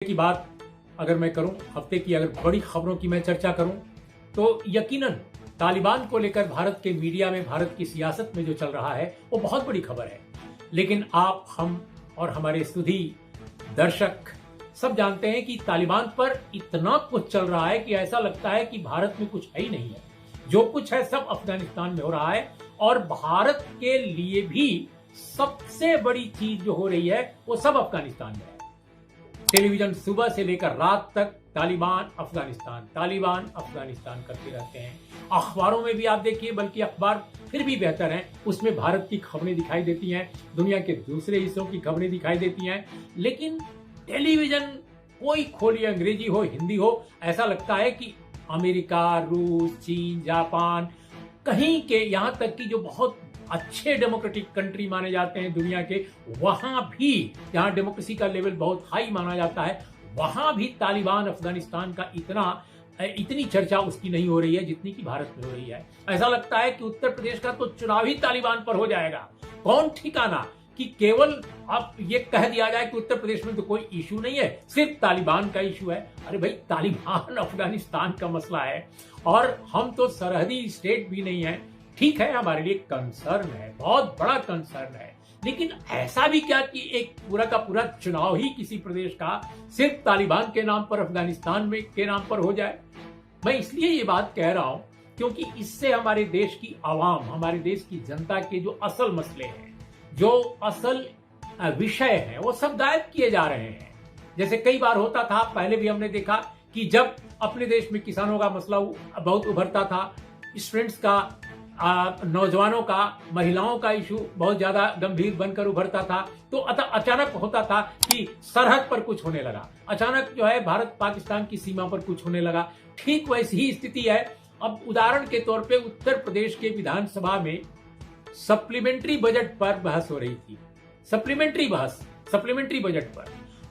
की बात अगर मैं करूं, हफ्ते की अगर बड़ी खबरों की मैं चर्चा करूं, तो यकीनन तालिबान को लेकर भारत के मीडिया में, भारत की सियासत में जो चल रहा है वो बहुत बड़ी खबर है। लेकिन आप, हम और हमारे सुधी दर्शक सब जानते हैं कि तालिबान पर इतना कुछ चल रहा है कि ऐसा लगता है कि भारत में कुछ है ही नहीं है। जो कुछ है सब अफगानिस्तान में हो रहा है, और भारत के लिए भी सबसे बड़ी चीज जो हो रही है वो सब अफगानिस्तान में है। टेलीविजन सुबह से लेकर रात तक तालिबान अफगानिस्तान करते रहते हैं। अखबारों में भी आप देखिए, बल्कि अखबार फिर भी बेहतर हैं, उसमें भारत की खबरें दिखाई देती हैं, दुनिया के दूसरे हिस्सों की खबरें दिखाई देती हैं। लेकिन टेलीविजन कोई खोलिए, अंग्रेजी हो हिंदी हो, ऐसा लगता है कि अमेरिका, रूस, चीन, जापान, कहीं के, यहां तक कि जो बहुत अच्छे डेमोक्रेटिक कंट्री माने जाते हैं दुनिया के, वहां भी जहां डेमोक्रेसी का लेवल बहुत हाई माना जाता है, वहां भी तालिबान अफगानिस्तान का इतनी चर्चा उसकी नहीं हो रही है जितनी कि भारत में हो रही है। ऐसा लगता है कि उत्तर प्रदेश का तो चुनाव ही तालिबान पर हो जाएगा। कौन ठिकाना कि केवल अब ये कह दिया जाए कि उत्तर प्रदेश में तो कोई इशू नहीं है, सिर्फ तालिबान का इशू है। अरे भाई, तालिबान अफगानिस्तान का मसला है और हम तो सरहदी स्टेट भी नहीं है। ठीक है, हमारे लिए कंसर्न है, बहुत बड़ा कंसर्न है, लेकिन ऐसा भी क्या कि एक पूरा का पूरा चुनाव ही किसी प्रदेश का सिर्फ तालिबान के नाम पर, अफगानिस्तान में के नाम पर हो जाए। मैं इसलिए ये बात कह रहा हूं क्योंकि इससे हमारे देश की आवाम, हमारे देश की जनता के जो असल मसले हैं, जो असल विषय हैं, वो सब गायब किए जा रहे हैं। जैसे कई बार होता था, पहले भी हमने देखा कि जब अपने देश में किसानों का मसला बहुत उभरता था, स्टूडेंट्स का, नौजवानों का, महिलाओं का इशू बहुत ज्यादा गंभीर बनकर उभरता था, तो अचानक होता था कि सरहद पर कुछ होने लगा, अचानक जो है भारत पाकिस्तान की सीमा पर कुछ होने लगा। ठीक वैसी ही स्थिति है। अब उदाहरण के तौर पे उत्तर प्रदेश के विधानसभा में सप्लीमेंट्री बजट पर बहस हो रही थी, सप्लीमेंट्री बजट पर,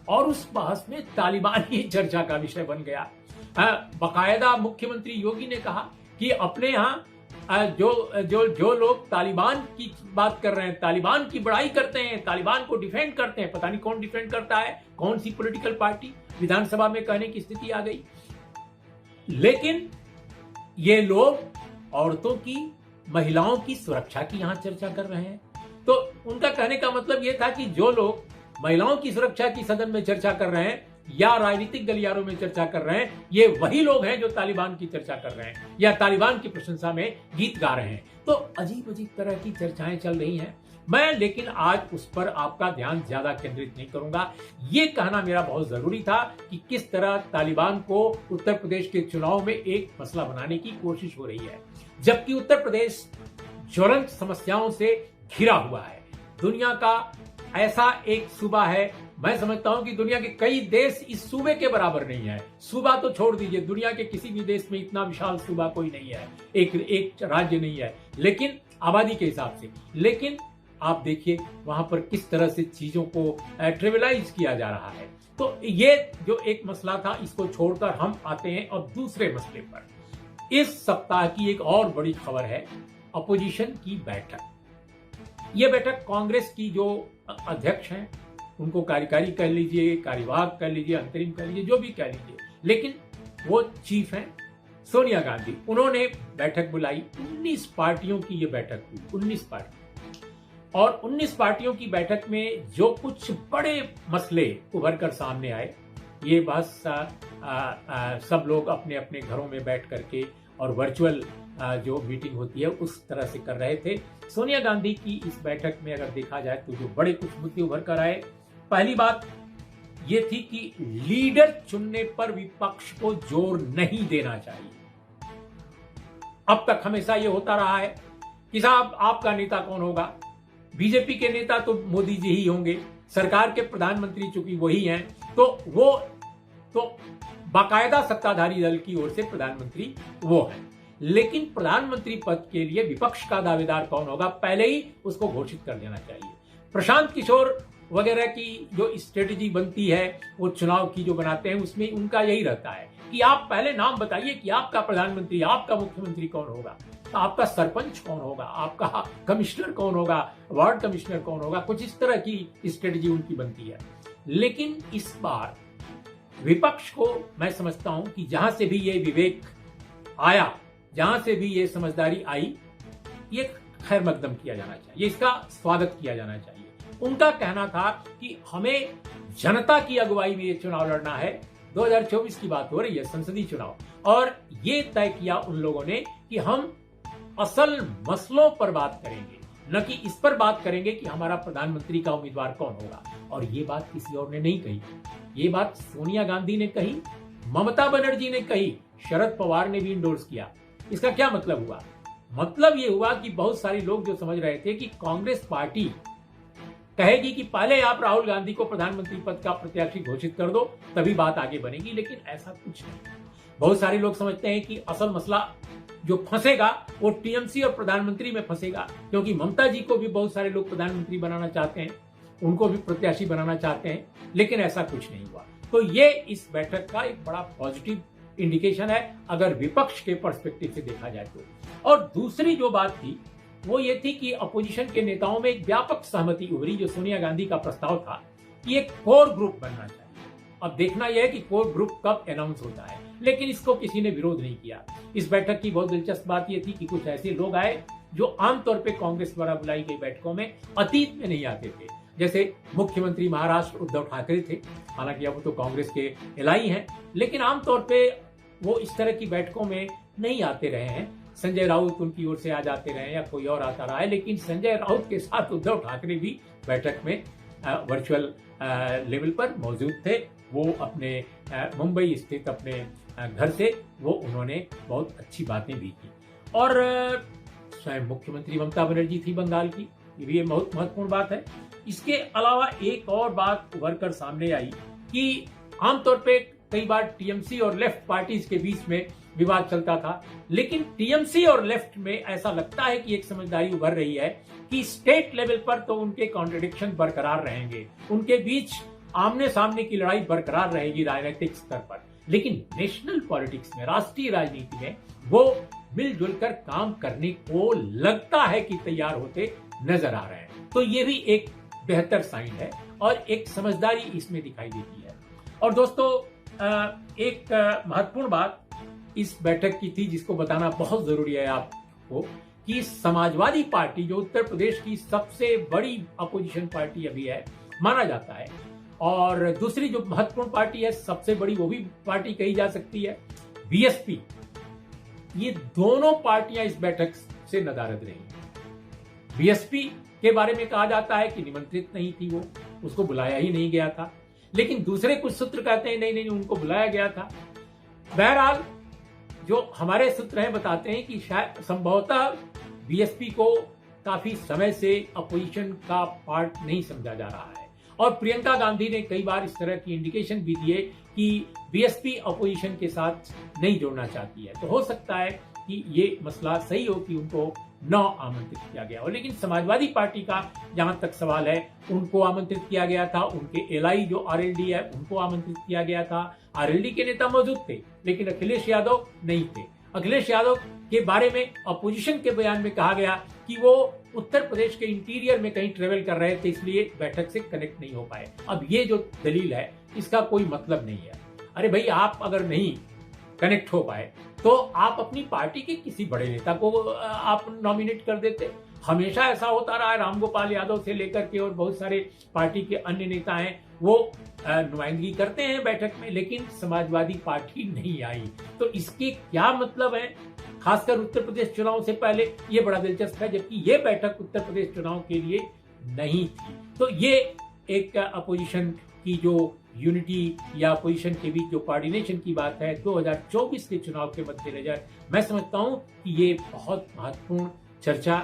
और उस बहस में तालिबान ही चर्चा का विषय बन गया। बाकायदा मुख्यमंत्री योगी ने कहा कि अपने यहाँ जो लोग तालिबान की बात कर रहे हैं, तालिबान की बड़ाई करते हैं, तालिबान को डिफेंड करते हैं, पता नहीं कौन डिफेंड करता है, कौन सी पॉलिटिकल पार्टी, विधानसभा में कहने की स्थिति आ गई। लेकिन ये लोग औरतों की, महिलाओं की सुरक्षा की यहां चर्चा कर रहे हैं। तो उनका कहने का मतलब यह था कि जो लोग महिलाओं की सुरक्षा की सदन में चर्चा कर रहे हैं या राजनीतिक गलियारों में चर्चा कर रहे हैं, ये वही लोग हैं जो तालिबान की चर्चा कर रहे हैं या तालिबान की प्रशंसा में गीत गा रहे हैं। तो अजीब अजीब तरह की चर्चाएं चल रही हैं। मैं लेकिन आज उस पर आपका ध्यान ज्यादा केंद्रित नहीं करूंगा। ये कहना मेरा बहुत जरूरी था कि किस तरह तालिबान को उत्तर प्रदेश के चुनाव में एक मसला बनाने की कोशिश हो रही है, जबकि उत्तर प्रदेश ज्वलंत समस्याओं से घिरा हुआ है। दुनिया का ऐसा एक सूबा है, मैं समझता हूं कि दुनिया के कई देश इस सूबे के बराबर नहीं है। सूबा तो छोड़ दीजिए, दुनिया के किसी भी देश में इतना विशाल सूबा कोई नहीं है, एक राज्य नहीं है, लेकिन आबादी के हिसाब से। लेकिन आप देखिए वहां पर किस तरह से चीजों को ट्रिविलाइज किया जा रहा है। तो ये जो एक मसला था, इसको छोड़कर हम आते हैं अब दूसरे मसले पर। इस सप्ताह की एक और बड़ी खबर है अपोजिशन की बैठक। ये बैठक कांग्रेस की जो अध्यक्ष हैं, उनको कार्यकारी कह लीजिए, कार्यवाहक कह लीजिए, अंतरिम कह लीजिए, जो भी कह लीजिए, लेकिन वो चीफ हैं सोनिया गांधी। उन्होंने बैठक बुलाई। 19 पार्टियों की ये बैठक हुई, 19 पार्टी, और 19 पार्टियों की बैठक में जो कुछ बड़े मसले उभर कर सामने आए, ये बस सब लोग अपने अपने घरों में बैठ करके और वर्चुअल जो मीटिंग होती है उस तरह से कर रहे थे। सोनिया गांधी की इस बैठक में अगर देखा जाए तो जो बड़े कुछ मुद्दे उभर कर आए, पहली बात ये थी कि लीडर चुनने पर विपक्ष को जोर नहीं देना चाहिए। अब तक हमेशा ये होता रहा है कि साहब आपका नेता कौन होगा, बीजेपी के नेता तो मोदी जी ही होंगे, सरकार के प्रधानमंत्री चूंकि वही हैं, तो वो तो बाकायदा सत्ताधारी दल की ओर से प्रधानमंत्री वो है। लेकिन प्रधानमंत्री पद के लिए विपक्ष का दावेदार कौन होगा, पहले ही उसको घोषित कर देना चाहिए। प्रशांत किशोर वगैरह की जो स्ट्रेटेजी बनती है, वो चुनाव की जो बनाते हैं, उसमें उनका यही रहता है कि आप पहले नाम बताइए कि आपका प्रधानमंत्री, आपका मुख्यमंत्री कौन होगा, आपका सरपंच कौन होगा, आपका कमिश्नर कौन होगा, वार्ड कमिश्नर कौन होगा, कुछ इस तरह की स्ट्रेटेजी उनकी बनती है। लेकिन इस बार विपक्ष को मैं समझता हूं कि जहां से भी ये विवेक आया, जहां से भी ये समझदारी आई, ये खैर मकदम किया जाना चाहिए, इसका स्वागत किया जाना चाहिए। उनका कहना था कि हमें जनता की अगुवाई में ये चुनाव लड़ना है। 2024 की बात हो रही है, संसदीय चुनाव, और ये तय किया उन लोगों ने कि हम असल मसलों पर बात करेंगे, न कि इस पर बात करेंगे कि हमारा प्रधानमंत्री का उम्मीदवार कौन होगा। और ये बात किसी और ने नहीं कही, ये बात सोनिया गांधी ने कही, ममता बनर्जी ने कही, शरद पवार ने भी इंडोर्स किया। इसका क्या मतलब हुआ? मतलब ये हुआ कि बहुत सारे लोग जो समझ रहे थे कि कांग्रेस पार्टी कहेगी कि पहले आप राहुल गांधी को प्रधानमंत्री पद का प्रत्याशी घोषित कर दो, तभी बात आगे बनेगी, लेकिन ऐसा कुछ नहीं। बहुत सारे लोग समझते हैं कि असल मसला जो फंसेगा वो टीएमसी और प्रधानमंत्री में फंसेगा, क्योंकि ममता जी को भी बहुत सारे लोग प्रधानमंत्री बनाना चाहते हैं, उनको भी प्रत्याशी बनाना चाहते हैं, लेकिन ऐसा कुछ नहीं हुआ। तो ये इस बैठक का एक बड़ा पॉजिटिव इंडिकेशन है अगर विपक्ष के पर्सपेक्टिव से देखा जाए तो। और दूसरी जो बात थी वो ये थी कि अपोजिशन के नेताओं में एक व्यापक सहमति उभरी, जो सोनिया गांधी का प्रस्ताव था कि एक कोर ग्रुप बनना चाहिए। अब देखना यह है कि कोर ग्रुप कब अनाउंस होता है, लेकिन इसको किसी ने विरोध नहीं किया। इस बैठक की बहुत दिलचस्प बात यह थी कि कुछ ऐसे लोग आए जो आमतौर पर कांग्रेस द्वारा बुलाई गई बैठकों में अतीत में नहीं आते थे। जैसे मुख्यमंत्री महाराष्ट्र उद्धव ठाकरे थे, हालांकि अब तो कांग्रेस के एलआई हैं, लेकिन आमतौर पर वो इस तरह की बैठकों में नहीं आते रहे हैं। संजय राउत उनकी ओर से आ जाते रहे या कोई और आता रहा है, लेकिन संजय राउत के साथ उद्धव ठाकरे भी बैठक में वर्चुअल लेवल पर मौजूद थे। वो अपने मुंबई स्थित अपने घर से वो उन्होंने बहुत अच्छी बातें भी की। और स्वयं मुख्यमंत्री ममता बनर्जी थी बंगाल की, ये भी बहुत महत्वपूर्ण बात है। इसके अलावा एक और बात उभर कर सामने आई कि आमतौर पे कई बार टीएमसी और लेफ्ट पार्टीज के बीच में विवाद चलता था, लेकिन टीएमसी और लेफ्ट में ऐसा लगता है कि एक समझदारी उभर रही है कि स्टेट लेवल पर तो उनके कॉन्ट्रडिक्शन बरकरार रहेंगे, उनके बीच आमने सामने की लड़ाई बरकरार रहेगी राजनीतिक स्तर पर, लेकिन नेशनल पॉलिटिक्स में, राष्ट्रीय राजनीति में वो मिलजुल कर काम करने को लगता है कि तैयार होते नजर आ रहे हैं। तो ये भी एक बेहतर साइन है और एक समझदारी इसमें दिखाई देती है। और दोस्तों, एक महत्वपूर्ण बात इस बैठक की थी जिसको बताना बहुत जरूरी है आपको, कि समाजवादी पार्टी जो उत्तर प्रदेश की सबसे बड़ी अपोजिशन पार्टी अभी है माना जाता है, और दूसरी जो महत्वपूर्ण पार्टी है सबसे बड़ी वो भी पार्टी कही जा सकती है बीएसपी, ये दोनों पार्टियां इस बैठक से नदारद रही। बीएसपी के बारे में कहा जाता है कि निमंत्रित नहीं थी, वो उसको बुलाया ही नहीं गया था, लेकिन दूसरे कुछ सूत्र कहते हैं नहीं उनको बुलाया गया था। बहरहाल जो हमारे सूत्र हैं बताते हैं कि शायद संभवतः बीएसपी को काफी समय से अपोजिशन का पार्ट नहीं समझा जा रहा है, और प्रियंका गांधी ने कई बार इस तरह की इंडिकेशन भी दिए कि बीएसपी अपोजिशन के साथ नहीं जोड़ना चाहती है। तो हो सकता है कि ये मसला सही हो कि उनको न आमंत्रित किया गया हो, लेकिन समाजवादी पार्टी का जहां तक सवाल है उनको आमंत्रित किया गया था। उनके एलआई जो आरएलडी है उनको आमंत्रित किया गया था। आरएलडी के नेता मौजूद थे, लेकिन अखिलेश यादव नहीं थे। अखिलेश यादव के बारे में अपोजिशन के बयान में कहा गया कि वो उत्तर प्रदेश के इंटीरियर में कहीं ट्रेवल कर रहे थे, इसलिए बैठक से कनेक्ट नहीं हो पाए। अब ये जो दलील है इसका कोई मतलब नहीं है। अरे भाई, आप अगर नहीं कनेक्ट हो पाए तो आप अपनी पार्टी के किसी बड़े नेता को आप नॉमिनेट कर देते। हमेशा ऐसा होता रहा है, रामगोपाल यादव से लेकर के और बहुत सारे पार्टी के अन्य नेता हैं वो नुमाइंदगी करते हैं बैठक में, लेकिन समाजवादी पार्टी नहीं आई। तो इसके क्या मतलब है, खासकर उत्तर प्रदेश चुनाव से पहले? ये बड़ा दिलचस्प है, जबकि ये बैठक उत्तर प्रदेश चुनाव के लिए नहीं थी। तो ये एक अपोजिशन की जो यूनिटी या अपोजिशन के बीच जो कोऑर्डिनेशन की बात है 2024 के चुनाव के मद्देनजर, मैं समझता हूं कि ये बहुत महत्वपूर्ण चर्चा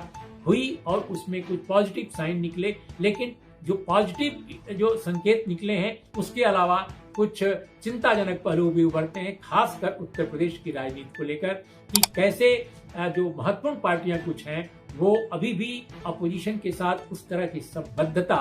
हुई और उसमें कुछ पॉजिटिव साइन निकले। लेकिन जो पॉजिटिव जो संकेत निकले हैं उसके अलावा कुछ चिंताजनक पहलू भी उभरते हैं, खासकर उत्तर प्रदेश की राजनीति को लेकर, कि कैसे जो महत्वपूर्ण पार्टियां कुछ हैं वो अभी भी अपोजिशन के साथ उस तरह की संबद्धता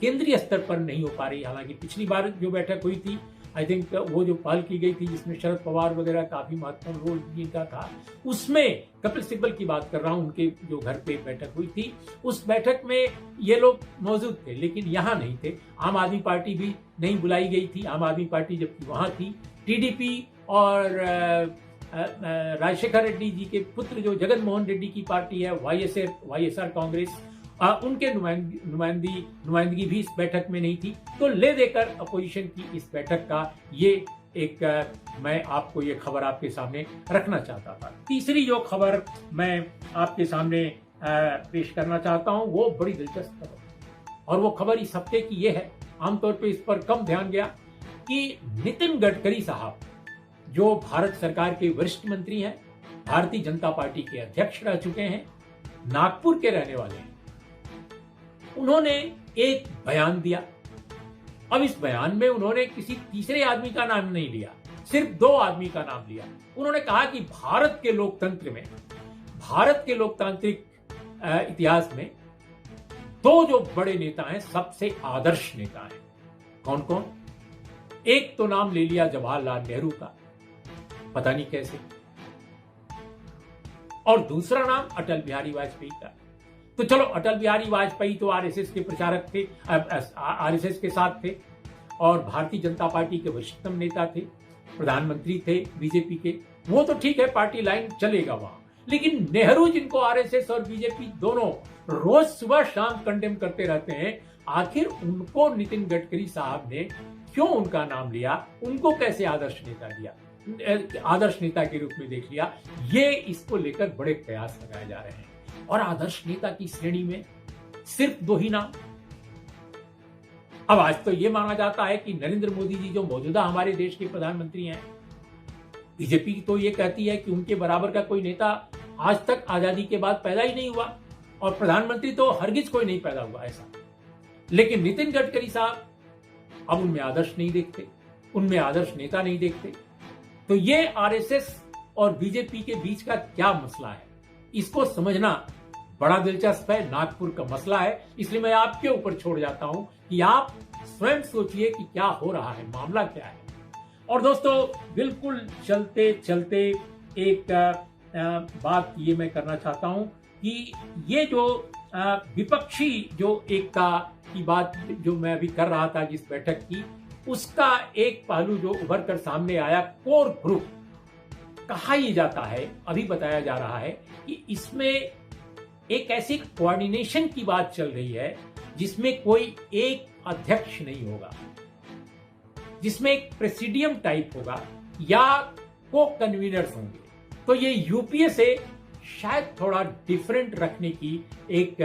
केंद्रीय स्तर पर नहीं हो पा रही। हालांकि पिछली बार जो बैठक हुई थी आई थिंक वो जो पहल की गई थी जिसमें शरद पवार वगैरह काफी महत्वपूर्ण रोल जिनका था, उसमें कपिल सिब्बल की बात कर रहा हूं, उनके जो घर पे बैठक हुई थी, उस बैठक में ये लोग मौजूद थे लेकिन यहाँ नहीं थे। आम आदमी पार्टी भी नहीं बुलाई गई थी, आम आदमी पार्टी जबकि वहां थी। टीडीपी और राजशेखर रेड्डी जी के पुत्र जो जगन मोहन रेड्डी की पार्टी है वाईएसआर कांग्रेस, उनके नुमाइंदगी भी इस बैठक में नहीं थी। तो ले देकर अपोजिशन की इस बैठक का ये एक मैं आपको ये खबर आपके सामने रखना चाहता था। तीसरी जो खबर मैं आपके सामने पेश करना चाहता हूं वो बड़ी दिलचस्प खबर, और वो खबर इस हफ्ते की ये है, आमतौर पे इस पर कम ध्यान गया, कि नितिन गडकरी साहब जो भारत सरकार के वरिष्ठ मंत्री हैं, भारतीय जनता पार्टी के अध्यक्ष रह चुके हैं, नागपुर के रहने वाले हैं, उन्होंने एक बयान दिया। अब इस बयान में उन्होंने किसी तीसरे आदमी का नाम नहीं लिया, सिर्फ दो आदमी का नाम लिया। उन्होंने कहा कि भारत के लोकतंत्र में, भारत के लोकतांत्रिक इतिहास में दो जो बड़े नेता हैं, सबसे आदर्श नेता हैं। कौन कौन? एक तो नाम ले लिया जवाहरलाल नेहरू का, पता नहीं कैसे, और दूसरा नाम अटल बिहारी वाजपेयी का। तो चलो, अटल बिहारी वाजपेयी तो आरएसएस के प्रचारक थे, आरएसएस के साथ थे, और भारतीय जनता पार्टी के वरिष्ठतम नेता थे, प्रधानमंत्री थे बीजेपी के, वो तो ठीक है, पार्टी लाइन चलेगा वहां। लेकिन नेहरू, जिनको आरएसएस और बीजेपी दोनों रोज सुबह शाम कंडेम करते रहते हैं, आखिर उनको नितिन गडकरी साहब ने क्यों उनका नाम लिया, उनको कैसे आदर्श नेता दिया, आदर्श नेता के रूप में देख लिया, ये इसको लेकर बड़े प्रयास लगाए जा रहे हैं। और आदर्श नेता की श्रेणी में सिर्फ दो ही नाम। अब आज तो यह माना जाता है कि नरेंद्र मोदी जी जो मौजूदा हमारे देश के प्रधानमंत्री हैं, बीजेपी तो ये कहती है कि उनके बराबर का कोई नेता आज तक आजादी के बाद पैदा ही नहीं हुआ, और प्रधानमंत्री तो हरगिज कोई नहीं पैदा हुआ ऐसा। लेकिन नितिन गडकरी साहब अब उनमें आदर्श नहीं देखते, उनमें आदर्श नेता नहीं देखते। तो ये आरएसएस और बीजेपी के बीच का क्या मसला है, इसको समझना बड़ा दिलचस्प है, नागपुर का मसला है। इसलिए मैं आपके ऊपर छोड़ जाता हूं कि आप स्वयं सोचिए कि क्या हो रहा है, मामला क्या है। और दोस्तों, बिल्कुल चलते चलते एक बात ये मैं करना चाहता हूं कि ये जो विपक्षी जो एकता की बात जो मैं अभी कर रहा था जिस बैठक की, उसका एक पहलू जो उभर कर सामने आया, कोर ग्रुप कहा ही जाता है, अभी बताया जा रहा है कि इसमें एक ऐसी कोऑर्डिनेशन की बात चल रही है जिसमें कोई एक अध्यक्ष नहीं होगा, जिसमें एक प्रेसिडियम टाइप होगा या को कन्वीनर्स होंगे। तो ये यूपीए से शायद थोड़ा डिफरेंट रखने की एक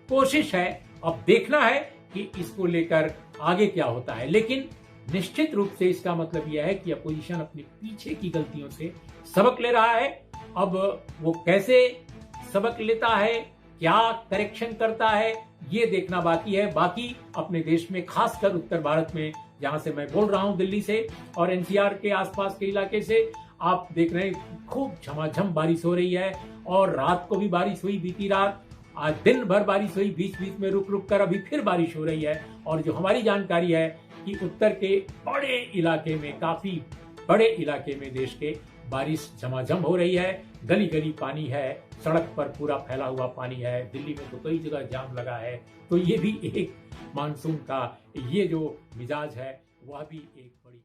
कोशिश है। अब देखना है कि इसको लेकर आगे क्या होता है। लेकिन निश्चित रूप से इसका मतलब यह है कि अपोजिशन अपने पीछे की गलतियों से सबक ले रहा है। अब वो कैसे सबक लेता है, क्या करेक्शन करता है, ये देखना बाकी है। बाकी अपने देश में, खासकर उत्तर भारत में, जहां से मैं बोल रहा हूं, दिल्ली से और एनसीआर के आसपास के इलाके से, आप देख रहे हैं खूब झमाझम बारिश हो रही है। और रात को भी बारिश हुई, बीती रात, आज दिन भर बारिश हुई, बीच बीच में रुक रुक कर अभी फिर बारिश हो रही है। और जो हमारी जानकारी है कि उत्तर के बड़े इलाके में, काफी बड़े इलाके में देश के, बारिश झमाझम हो रही है, गली गली पानी है, सड़क पर पूरा फैला हुआ पानी है, दिल्ली में तो कई जगह जाम लगा है। तो ये भी एक मानसून का ये जो मिजाज है, वह भी एक बड़ी